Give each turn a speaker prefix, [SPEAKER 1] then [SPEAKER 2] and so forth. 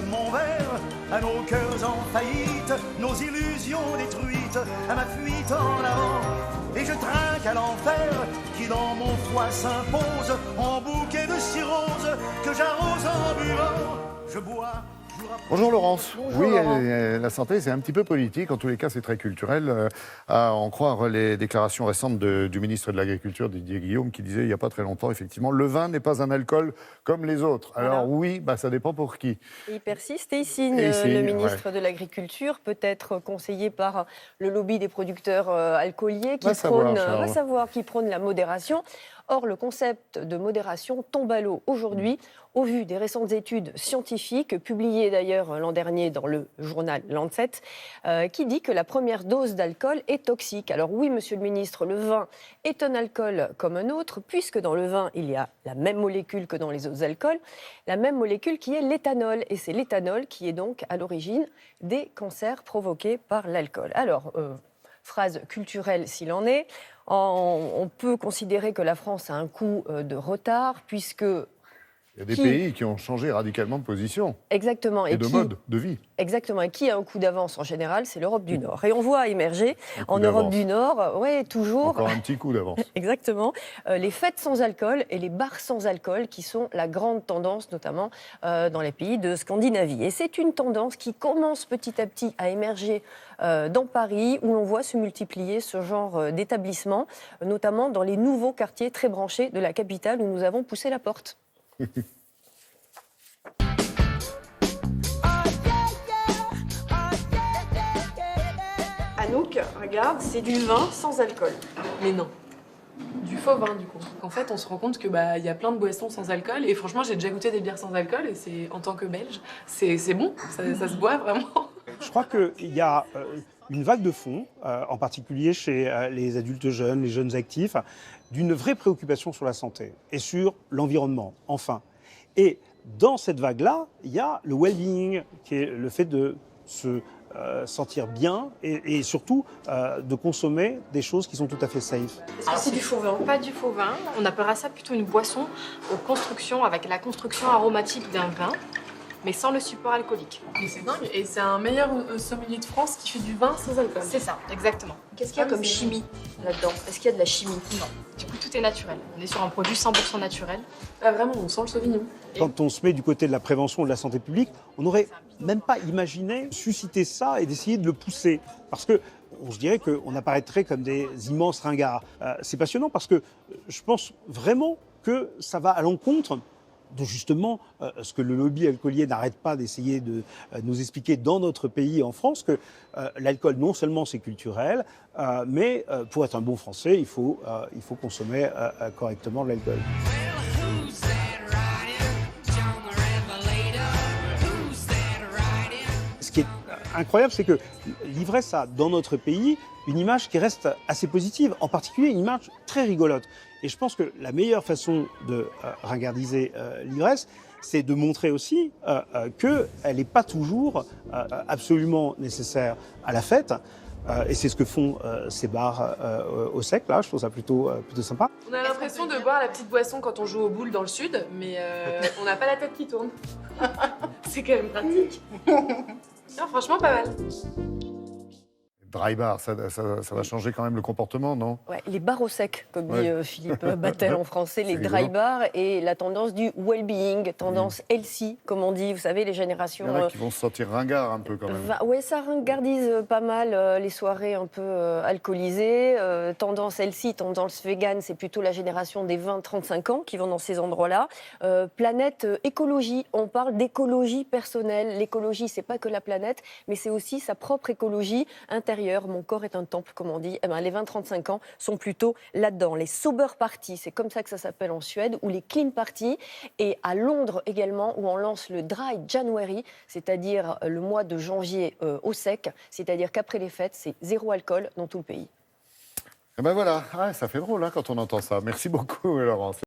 [SPEAKER 1] mon verre à nos cœurs en faillite, nos illusions détruites, à ma fuite en avant. Et je trinque à l'enfer qui dans mon foie s'impose en bouquet de cirrhose que j'arrose en buvant. Je bois.
[SPEAKER 2] Bonjour Laurence.
[SPEAKER 3] Bonjour
[SPEAKER 2] Oui,
[SPEAKER 3] Laurent.
[SPEAKER 2] la santé, c'est un petit peu politique. En tous les cas, c'est très culturel. À en croire les déclarations récentes du ministre de l'Agriculture, Didier Guillaume, qui disait il n'y a pas très longtemps, effectivement, le vin n'est pas un alcool comme les autres.
[SPEAKER 3] Voilà.
[SPEAKER 2] Alors oui, ça dépend pour qui.
[SPEAKER 3] Et il persiste et il signe.
[SPEAKER 2] Et il signe,
[SPEAKER 3] le ministre de l'Agriculture, peut-être conseillé par le lobby des producteurs alcooliers, qui qui prône la modération. Or, le concept de modération tombe à l'eau aujourd'hui, au vu des récentes études scientifiques, publiées d'ailleurs l'an dernier dans le journal Lancet, qui dit que la première dose d'alcool est toxique. Alors oui, monsieur le ministre, le vin est un alcool comme un autre, puisque dans le vin, il y a la même molécule que dans les autres alcools, la même molécule qui est l'éthanol. Et c'est l'éthanol qui est donc à l'origine des cancers provoqués par l'alcool. Alors, phrase culturelle s'il en est, on peut considérer que la France a un coup de retard, puisque...
[SPEAKER 2] Il y a des pays qui ont changé radicalement de position.
[SPEAKER 3] Exactement.
[SPEAKER 2] Et de mode de vie.
[SPEAKER 3] Exactement. Et qui a un coup d'avance en général, c'est l'Europe du Nord. Et on voit émerger en Europe du Nord, toujours...
[SPEAKER 2] Encore un petit coup d'avance.
[SPEAKER 3] Exactement. Les fêtes sans alcool et les bars sans alcool qui sont la grande tendance, notamment dans les pays de Scandinavie. Et c'est une tendance qui commence petit à petit à émerger dans Paris, où l'on voit se multiplier ce genre d'établissements, notamment dans les nouveaux quartiers très branchés de la capitale où nous avons poussé la porte. Anouk, regarde, c'est du vin sans alcool.
[SPEAKER 4] Mais non. Du faux vin, du coup. En fait, on se rend compte que y a plein de boissons sans alcool. Et franchement, j'ai déjà goûté des bières sans alcool. Et c'est, en tant que Belge, c'est bon. Ça se boit vraiment.
[SPEAKER 5] Je crois qu'il y a une vague de fond, en particulier chez les adultes jeunes, les jeunes actifs, d'une vraie préoccupation sur la santé et sur l'environnement, enfin. Et dans cette vague-là, il y a le well-being, qui est le fait de se sentir bien et surtout de consommer des choses qui sont tout à fait safe.
[SPEAKER 3] Est-ce que c'est du faux vin?
[SPEAKER 6] Pas du faux vin, on appellera ça plutôt une boisson aux constructions, avec la construction aromatique d'un vin, mais sans le support alcoolique.
[SPEAKER 4] Mais c'est dingue. Et c'est un meilleur sommelier de France qui fait du vin sans alcool.
[SPEAKER 6] C'est ça, exactement.
[SPEAKER 3] Qu'est-ce qu'il y a comme chimie là-dedans? Est-ce qu'il y a de la chimie?
[SPEAKER 6] Non. Du coup, tout est naturel. On est sur un produit 100% naturel.
[SPEAKER 4] Ah, vraiment, on sent le sauvignon.
[SPEAKER 5] Quand on se met du côté de la prévention de la santé publique, on n'aurait même pas imaginé susciter ça et d'essayer de le pousser. Parce que on se dirait qu'on apparaîtrait comme des immenses ringards. C'est passionnant parce que je pense vraiment que ça va à l'encontre de justement ce que le lobby alcoolier n'arrête pas d'essayer de nous expliquer dans notre pays, en France, que l'alcool, non seulement c'est culturel, mais pour être un bon Français, il faut consommer correctement de l'alcool. Ce qui est incroyable, c'est que l'ivresse a, dans notre pays, une image qui reste assez positive, en particulier une image très rigolote. Et je pense que la meilleure façon de ringardiser l'ivresse, c'est de montrer aussi qu'elle n'est pas toujours absolument nécessaire à la fête. Et c'est ce que font ces bars au sec, là. Je trouve ça plutôt sympa.
[SPEAKER 4] On a l'impression de boire la petite boisson quand on joue aux boules dans le sud, mais on n'a pas la tête qui tourne. C'est quand même pratique. Non, franchement, pas mal.
[SPEAKER 2] Dry bar, ça va changer quand même le comportement, non?
[SPEAKER 3] Ouais, les bars au sec, comme dit Philippe Battel en français, les dry bars, et la tendance du well-being, tendance healthy, comme on dit, vous savez, les générations...
[SPEAKER 2] Il y en a qui vont se sentir ringards un peu quand même.
[SPEAKER 3] Oui, ça ringardise pas mal les soirées un peu alcoolisées. Tendance healthy, tendance vegan, c'est plutôt la génération des 20-35 ans qui vont dans ces endroits-là. Planète écologie, on parle d'écologie personnelle. L'écologie, c'est pas que la planète, mais c'est aussi sa propre écologie intérieure. Mon corps est un temple, comme on dit. Eh ben, les 20-35 ans sont plutôt là-dedans. Les sober parties, c'est comme ça que ça s'appelle en Suède, ou les clean parties. Et à Londres également, où on lance le dry January, c'est-à-dire le mois de janvier au sec, c'est-à-dire qu'après les fêtes, c'est zéro alcool dans tout le pays.
[SPEAKER 2] Et ben voilà, ça fait drôle quand on entend ça. Merci beaucoup, Laurence.